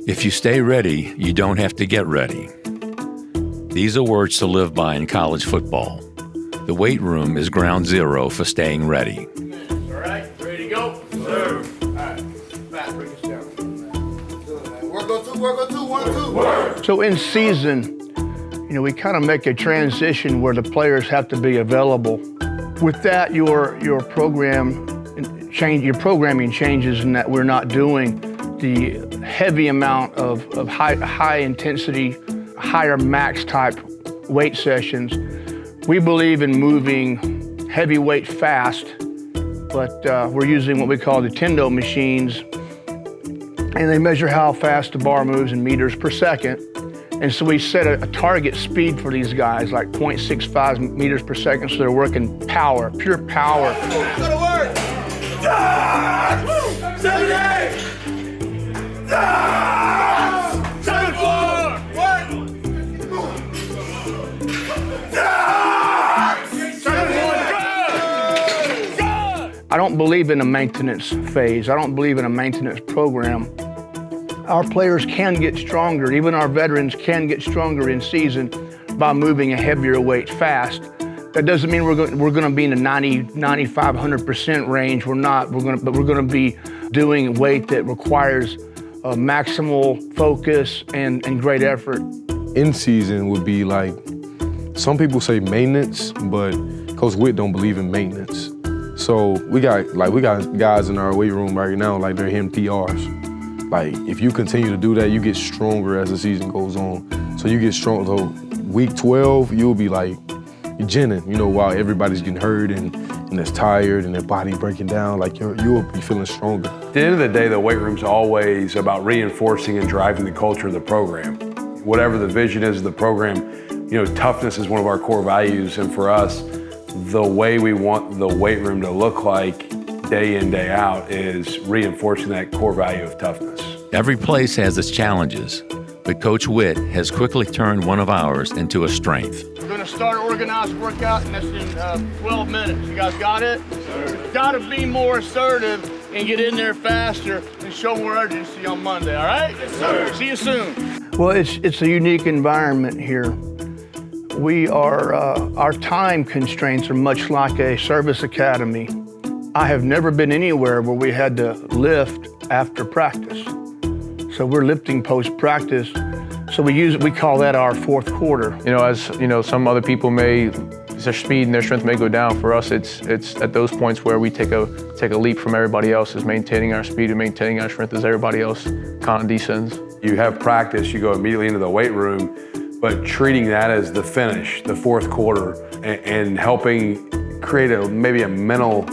If you stay ready, you don't have to get ready. These are words to live by in college football. The weight room is ground zero for staying ready. All right, ready to go? Sir. All right, Matt, bring us down. Work on two, 1, 2. Word. So in season, we kind of make a transition where the players have to be available. With that, your programming changes in that we're not doing the heavy amount of high intensity, higher max type weight sessions. We believe in moving heavy weight fast, but we're using what we call the Tendo machines, and they measure how fast the bar moves in meters per second. And so we set a target speed for these guys, like 0.65 meters per second, so they're working power, pure power. Go to work! 7, 8! 7, 4! Work! 7, 1, I don't believe in a maintenance phase. I don't believe in a maintenance program. Our players can get stronger, even our veterans can get stronger in season by moving a heavier weight fast. That doesn't mean we're going to be in the 90, 95, 100% range. We're not. But we're going to be doing weight that requires maximal focus and great effort. In season would be like, some people say maintenance, but Coach Witt don't believe in maintenance. So we got guys in our weight room right now, like they're hitting PRs. Like, if you continue to do that, you get stronger as the season goes on. So you get strong. So week 12, you'll be like, you're ginning, while everybody's getting hurt and it's tired and their body breaking down, like you'll be feeling stronger. At the end of the day, the weight room's always about reinforcing and driving the culture of the program. Whatever the vision is of the program, toughness is one of our core values, and for us, the way we want the weight room to look like day in, day out is reinforcing that core value of toughness. Every place has its challenges, but Coach Witt has quickly turned one of ours into a strength. We're going to start an organized workout, and that's in 12 minutes. You guys got it? You've got to be more assertive and get in there faster and show more urgency on Monday, all right? Yes, sir. See you soon. Well, it's a unique environment here. We are, our time constraints are much like a service academy. I have never been anywhere where we had to lift after practice. So we're lifting post-practice. So we call that our fourth quarter. Some other people their speed and their strength may go down. For us, it's at those points where we take a leap from everybody else, is maintaining our speed and maintaining our strength as everybody else kind of descends. You have practice, you go immediately into the weight room, but treating that as the finish, the fourth quarter, and helping create maybe a mental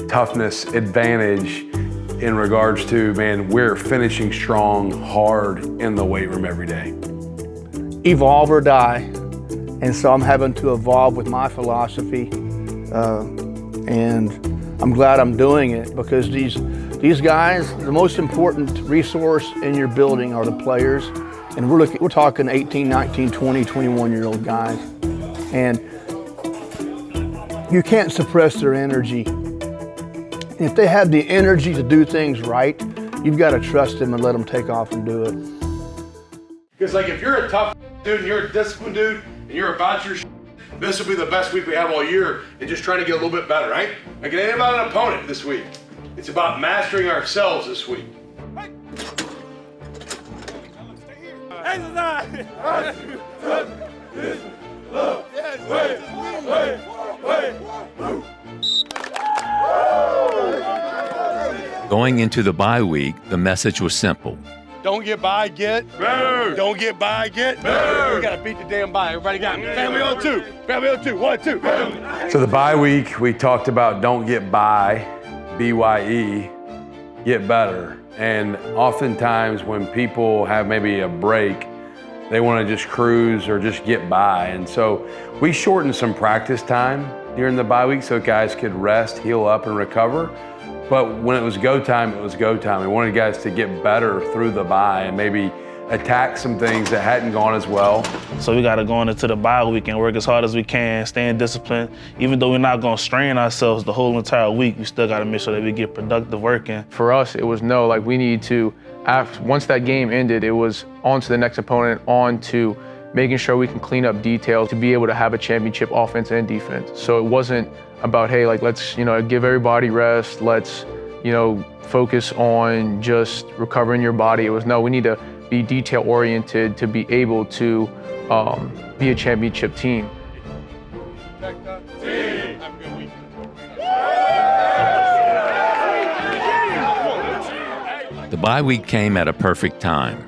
toughness advantage in regards to, we're finishing strong, hard in the weight room every day. Evolve or die. And so I'm having to evolve with my philosophy. And I'm glad I'm doing it, because these guys, the most important resource in your building are the players. And we're talking 18, 19, 20, 21-year-old guys. And you can't suppress their energy. If they have the energy to do things right, you've got to trust them and let them take off and do it. Because if you're a tough dude and you're a disciplined dude and you're about your this will be the best week we have all year and just trying to get a little bit better, right? It ain't about an opponent this week. It's about mastering ourselves this week. Going into the bye week, the message was simple. Don't get by, get better. Don't get by, get better. We gotta beat the damn bye. Everybody got me. Family on two. Family on two. 1, 2. So the bye week, we talked about don't get by, BYE, get better. And oftentimes when people have maybe a break, they want to just cruise or just get by. And so we shortened some practice time during the bye week so guys could rest, heal up, and recover. But when it was go time, it was go time. We wanted guys to get better through the bye and maybe attack some things that hadn't gone as well. So we got to go into the bye week and work as hard as we can, stay in discipline. Even though we're not going to strain ourselves the whole entire week, we still got to make sure that we get productive work in. For us, it was we need to, once that game ended, it was on to the next opponent, on to making sure we can clean up details to be able to have a championship offense and defense. So it wasn't about, hey, let's, give everybody rest, let's, focus on just recovering your body. It was, no, we need to be detail-oriented to be able to be a championship team. The bye week came at a perfect time,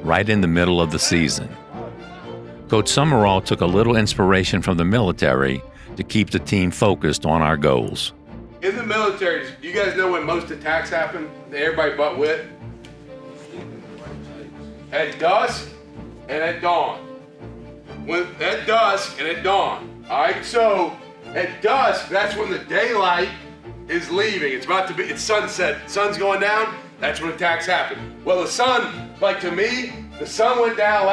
right in the middle of the season. Coach Sumrall took a little inspiration from the military to keep the team focused on our goals. In the military, do you guys know when most attacks happen? Everybody but Whit? At dusk and at dawn. At dusk and at dawn. All right, so at dusk, that's when the daylight is leaving. It's about to be, it's sunset. Sun's going down, that's when attacks happen. Well, the sun, to me, the sun went down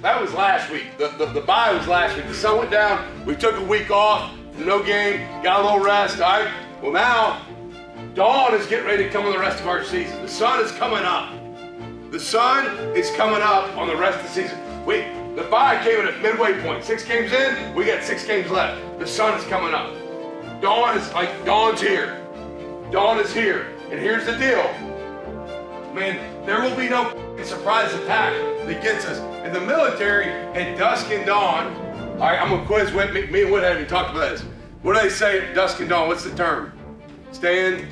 that was last week. The bye was last week. The sun went down, we took a week off, no game, got a little rest, all right? Well, now, dawn is getting ready to come on the rest of our season. The sun is coming up. The sun is coming up on the rest of the season. The bye came in at midway point. 6 games in, we got 6 games left. The sun is coming up. Dawn's here. Dawn is here. And here's the deal. Man, there will be no surprise attack that gets us. In the military, at dusk and dawn, all right, I'm gonna quiz Whit. Me and Whit haven't even talked about this. What do they say at dusk and dawn? What's the term? Stand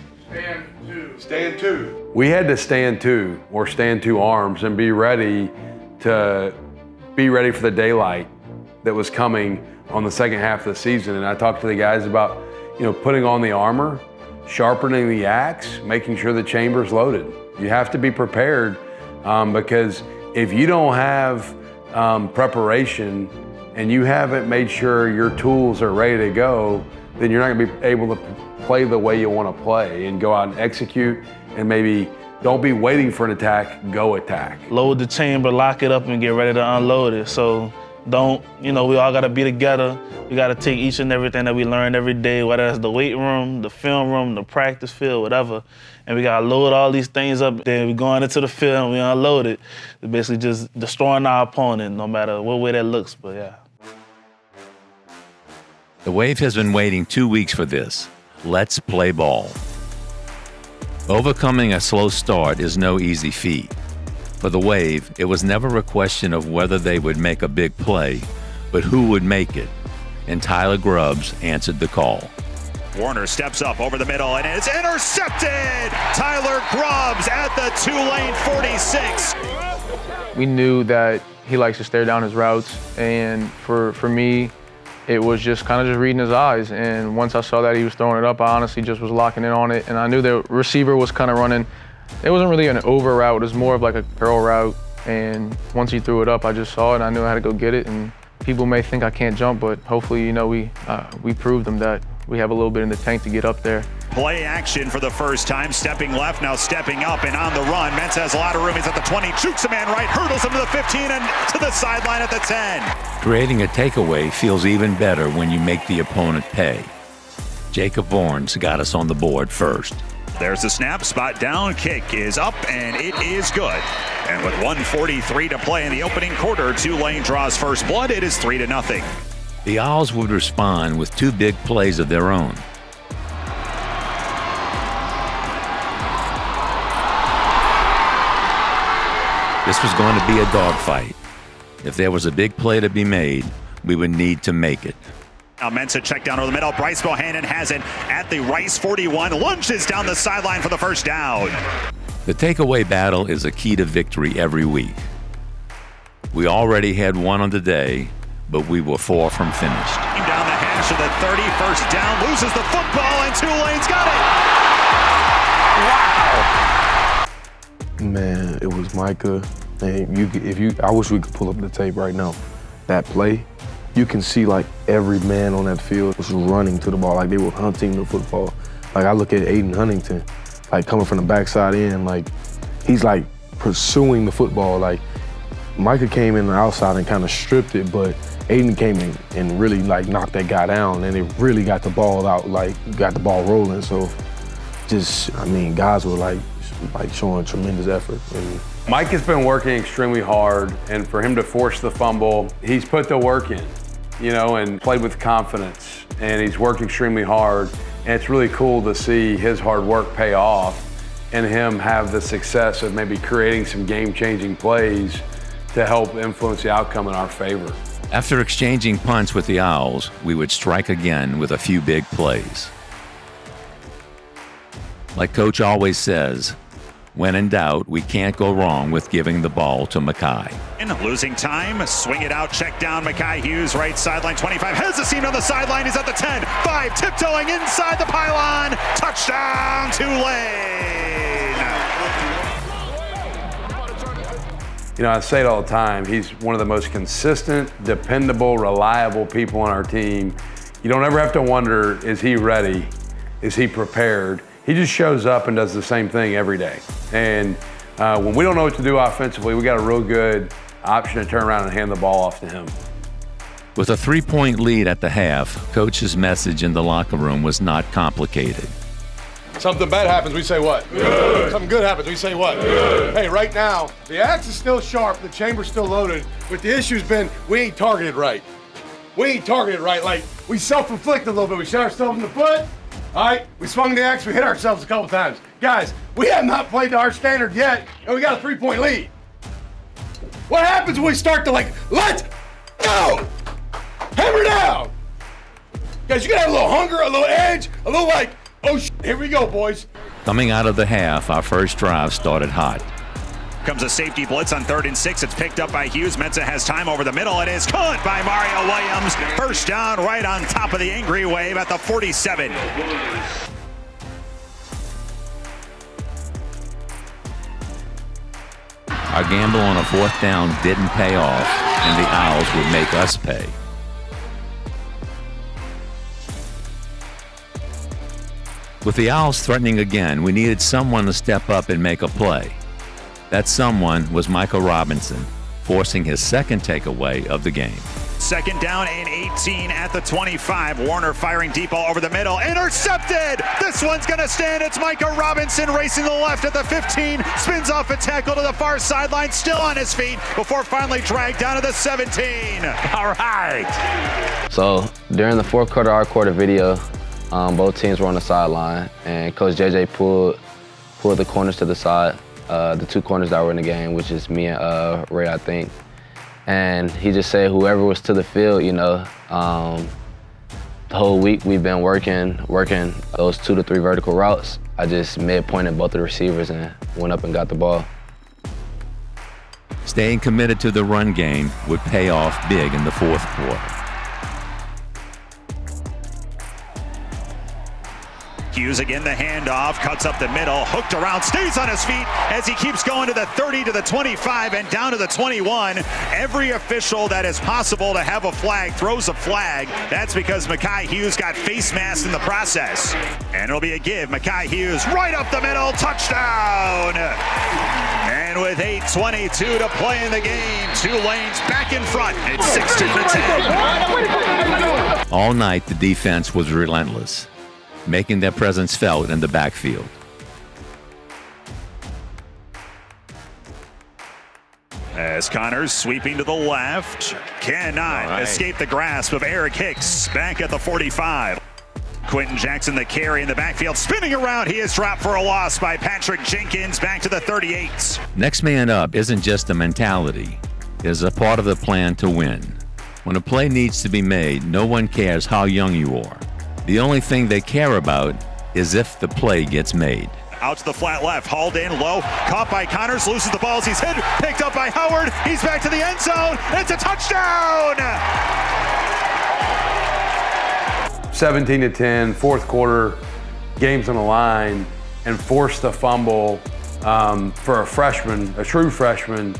to. We had to stand to, or stand to arms, and be ready for the daylight that was coming on the second half of the season. And I talked to the guys about, putting on the armor, sharpening the axe, making sure the chamber's loaded. You have to be prepared because if you don't have preparation and you haven't made sure your tools are ready to go, then you're not gonna be able to play the way you wanna play and go out and execute, and maybe don't be waiting for an attack, go attack. Load the chamber, lock it up, and get ready to unload it. So we all gotta be together. We gotta take each and everything that we learn every day, whether it's the weight room, the film room, the practice field, whatever. And we gotta load all these things up. Then we going into the field and we unload it. It's basically just destroying our opponent, no matter what way that looks, but yeah. The Wave has been waiting 2 weeks for this. Let's play ball. Overcoming a slow start is no easy feat. For the Wave, it was never a question of whether they would make a big play, but who would make it. And Tyler Grubbs answered the call. Warner steps up over the middle and is intercepted! Tyler Grubbs at the Tulane 46. We knew that he likes to stare down his routes, and for me, it was just kind of just reading his eyes. And once I saw that he was throwing it up, I honestly just was locking in on it. And I knew the receiver was kind of running. It wasn't really an over route, it was more of like a curl route. And once he threw it up, I just saw it and I knew I had to go get it. And people may think I can't jump, but hopefully, we proved them that we have a little bit in the tank to get up there. Play action for the first time, stepping left, now stepping up and on the run. Mentz has a lot of room, he's at the 20, shoots a man right, hurdles him to the 15 and to the sideline at the 10. Creating a takeaway feels even better when you make the opponent pay. Jacob Vorns got us on the board first. There's the snap, spot down, kick is up, and it is good. And with 1:43 to play in the opening quarter, Tulane draws first blood. It is 3-0. The Owls would respond with 2 big plays of their own. This was going to be a dogfight. If there was a big play to be made, we would need to make it. Now Mentz check down over the middle. Bryce Bohannon has it at the Rice 41. Lunges down the sideline for the first down. The takeaway battle is a key to victory every week. We already had one on the day, but we were 4 from finished. Down the hash of the 30, first down, loses the football, and Tulane's got it. Wow! Man, it was Micah. And I wish we could pull up the tape right now. That play, you can see like every man on that field was running to the ball, like they were hunting the football. Like I look at Aiden Huntington, like coming from the backside in, like he's like pursuing the football. Like Micah came in the outside and kind of stripped it, but Aiden came in and really like knocked that guy down, and it really got the ball out, like got the ball rolling. So just, I mean, guys were like showing tremendous effort. And Mike has been working extremely hard, and for him to force the fumble, he's put the work in, you know, and played with confidence, and he's worked extremely hard. And it's really cool to see his hard work pay off and him have the success of maybe creating some game-changing plays to help influence the outcome in our favor. After exchanging punts with the Owls, we would strike again with a few big plays. Like Coach always says, when in doubt, we can't go wrong with giving the ball to Mekhi. Losing time, swing it out, check down. Mekhi Hughes, right sideline, 25. Has the seam on the sideline. He's at the 10. 5, tiptoeing inside the pylon. Touchdown, Tulane. You know, I say it all the time, he's one of the most consistent, dependable, reliable people on our team. You don't ever have to wonder, is he ready? Is he prepared? He just shows up and does the same thing every day. And when we don't know what to do offensively, we got a real good option to turn around and hand the ball off to him. With a 3-point lead at the half, Coach's message in the locker room was not complicated. Something bad happens, we say what? Good. Something good happens, we say what? Good. Hey, right now, the axe is still sharp, the chamber's still loaded, but the issue's been we ain't targeted right. We ain't targeted right. Like, we self-inflict a little bit. We shot ourselves in the foot. All right, we swung the axe, we hit ourselves a couple times. Guys, we have not played to our standard yet, and we got a 3-point lead. What happens when we start to let's go? Hammer down. Guys, you gotta have a little hunger, a little edge, a little oh, here we go, boys. Coming out of the half, our first drive started hot. Comes a safety blitz on 3rd and 6. It's picked up by Hughes. Mensa has time over the middle. It is caught by Mario Williams. First down right on top of the angry wave at the 47. Our gamble on a 4th down didn't pay off, and the Owls would make us pay. With the Owls threatening again, we needed someone to step up and make a play. That someone was Michael Robinson, forcing his second takeaway of the game. 2nd down and 18 at the 25. Warner firing deep ball over the middle. Intercepted! This one's going to stand. It's Micah Robinson racing to the left at the 15. Spins off a tackle to the far sideline. Still on his feet before finally dragged down to the 17. All right. So during the 4th quarter, our quarter video, both teams were on the sideline, and Coach JJ pulled the corners to the side, the 2 corners that were in the game, which is me and Ray, I think. And he just said whoever was to the field, you know, the whole week we've been working those 2 to 3 vertical routes. I just mid-pointed both the receivers and went up and got the ball. Staying committed to the run game would pay off big in the 4th quarter. Hughes again, the handoff, cuts up the middle, hooked around, stays on his feet as he keeps going to the 30, to the 25, and down to the 21. Every official that is possible to have a flag throws a flag. That's because Mekhi Hughes got face masked in the process. And it'll be a give. Mekhi Hughes right up the middle, touchdown! And with 8:22 to play in the game, Tulane's back in front. It's 16-10. All night, the defense was relentless, making their presence felt in the backfield. As Connors sweeping to the left, cannot escape the grasp of Eric Hicks back at the 45. Quentin Jackson, the carry in the backfield, spinning around. He is dropped for a loss by Patrick Jenkins back to the 38. Next man up isn't just a mentality. It is a part of the plan to win. When a play needs to be made, no one cares how young you are. The only thing they care about is if the play gets made. Out to the flat left, hauled in low, caught by Connors, loses the ball as he's hit, picked up by Howard, he's back to the end zone, it's a touchdown! 17-10, 4th quarter, game's on the line, and forced the fumble for a freshman, a true freshman.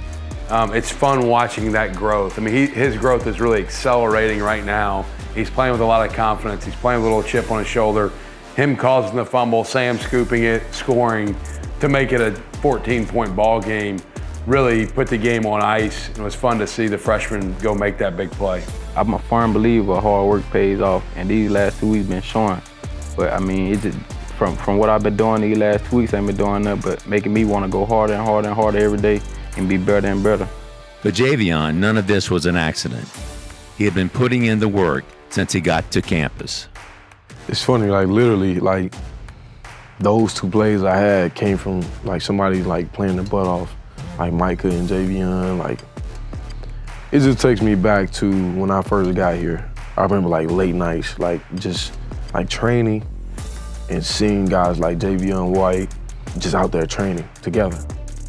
It's fun watching that growth. I mean, his growth is really accelerating right now. He's playing with a lot of confidence. He's playing with a little chip on his shoulder. Him causing the fumble, Sam scooping it, scoring to make it a 14-point ball game really put the game on ice. It was fun to see the freshmen go make that big play. I'm a firm believer hard work pays off, and these last 2 weeks been showing. But I mean, it just, from what I've been doing these last 2 weeks, I ain't been doing nothing but making me want to go harder and harder and harder every day and be better and better. For Javion, none of this was an accident. He had been putting in the work since he got to campus. It's funny, like literally, like those 2 plays I had came from like somebody like playing their butt off, like Micah and Javion. Like it just takes me back to when I first got here. I remember like late nights, like just like training and seeing guys like Javion White just out there training together,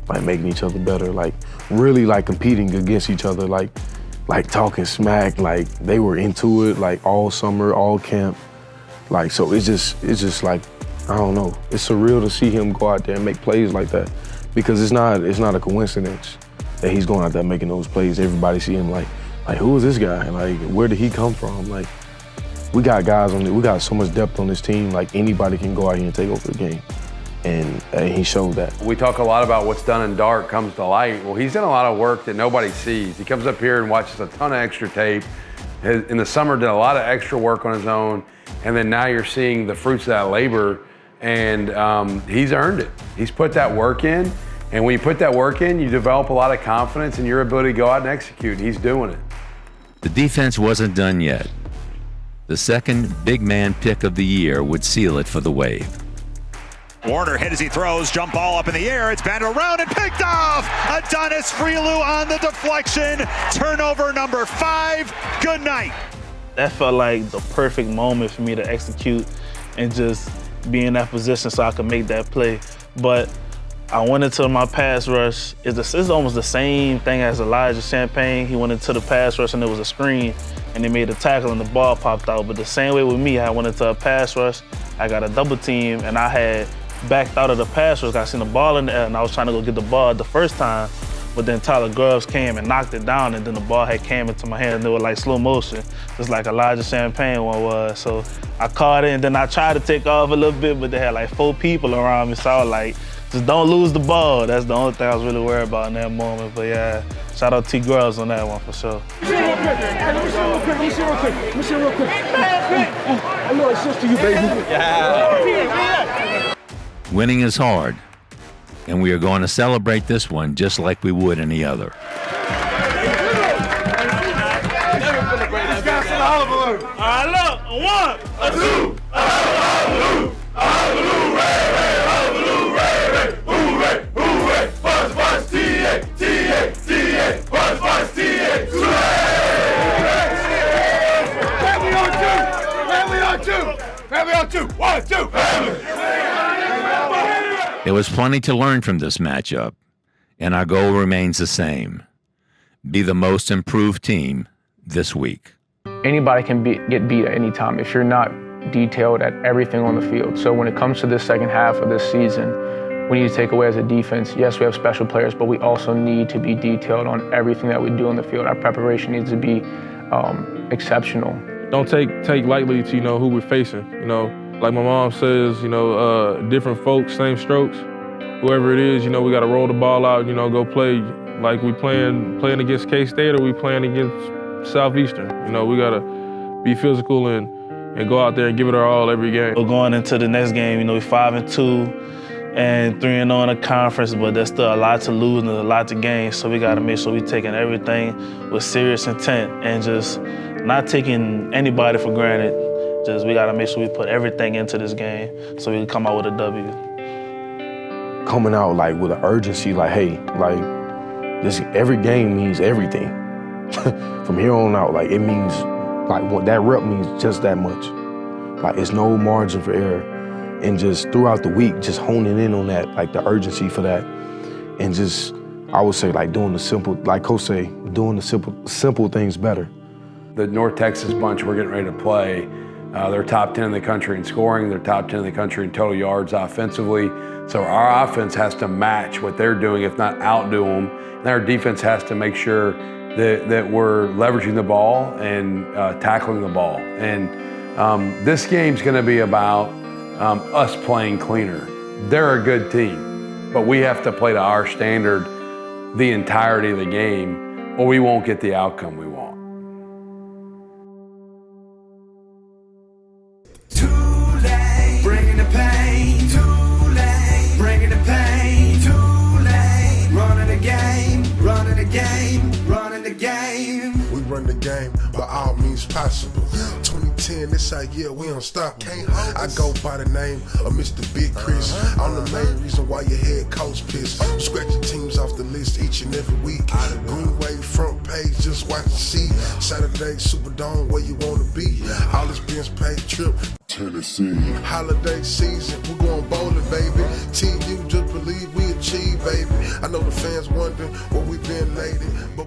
like making each other better, like really like competing against each other, like talking smack, like they were into it, like all summer, all camp. Like, so it's just like, I don't know, it's surreal to see him go out there and make plays like that, because it's not a coincidence that he's going out there making those plays. Everybody see him like who is this guy? Like, where did he come from? Like, we got guys on it, we got so much depth on this team, like anybody can go out here and take over the game. And he showed that. We talk a lot about what's done in dark comes to light. Well, he's done a lot of work that nobody sees. He comes up here and watches a ton of extra tape. In the summer, did a lot of extra work on his own. And then now you're seeing the fruits of that labor, and he's earned it. He's put that work in, and when you put that work in, you develop a lot of confidence in your ability to go out and execute. He's doing it. The defense wasn't done yet. The second big man pick of the year would seal it for the Wave. Warner hit as he throws, jump ball up in the air, it's batted around and picked off! Adonis Friulu on the deflection, turnover number 5, good night. That felt like the perfect moment for me to execute and just be in that position so I could make that play. But I went into my pass rush. It's almost the same thing as Elijah Champagne. He went into the pass rush and it was a screen and he made a tackle and the ball popped out. But the same way with me, I went into a pass rush, I got a double team and I had backed out of the pass rush. I seen the ball in the air and I was trying to go get the ball the first time, but then Tyler Grubbs came and knocked it down and then the ball had came into my hand and it was like slow motion, just like Elijah Champagne one was. So I caught it and then I tried to take off a little bit, but they had like 4 people around me, so I was like, just don't lose the ball. That's the only thing I was really worried about in that moment. But yeah, shout out T. Grubbs on that one for sure. Let me see real quick. I know it's just to you, baby. Yeah. Winning is hard, and we are going to celebrate this one just like we would any other. One, a two, There was plenty to learn from this matchup, and our goal remains the same: be the most improved team this week. Anybody can get beat at any time if you're not detailed at everything on the field. So when it comes to this second half of this season, we need to take away as a defense, yes, we have special players, but we also need to be detailed on everything that we do on the field. Our preparation needs to be exceptional. Don't take lightly to, who we're facing, Like my mom says, different folks, same strokes. Whoever it is, we got to roll the ball out, go play like we playing against K-State or we playing against Southeastern. We got to be physical and go out there and give it our all every game. We're going into the next game, we're 5-2 and 3-0 in a conference, but there's still a lot to lose and a lot to gain. So we got to make sure we're taking everything with serious intent and just not taking anybody for granted. We got to make sure we put everything into this game so we can come out with a W. Coming out like with an urgency, like, hey, like this, every game means everything. From here on out, like it means, like what that rep means just that much. Like it's no margin for error. And just throughout the week, just honing in on that, like the urgency for that. And just, I would say like doing the simple, like Coach say, doing the simple things better. The North Texas bunch we're getting ready to play, they're top 10 in the country in scoring. They're top 10 in the country in total yards offensively. So our offense has to match what they're doing, if not outdo them. And our defense has to make sure that we're leveraging the ball and tackling the ball. And this game's going to be about us playing cleaner. They're a good team, but we have to play to our standard. the entirety of the game, or we won't get the outcome we want. Tulane, bringing the pain. Tulane, bringing the pain. Tulane, running the game, running the game, running the game. We run the game by all means possible. 2010, this our year, we don't stop. I go by the name of Mr. Big Chris. I'm the main reason why your head coach pissed. Scratching teams off the list each and every week. Green Wave front page, just watch and see. Saturday Superdome, where you wanna be. All this bench paid trip. Tennessee. Holiday season, we're going bowling, baby. TU, just believe we achieve, baby. I know the fans wondering where we been lately, but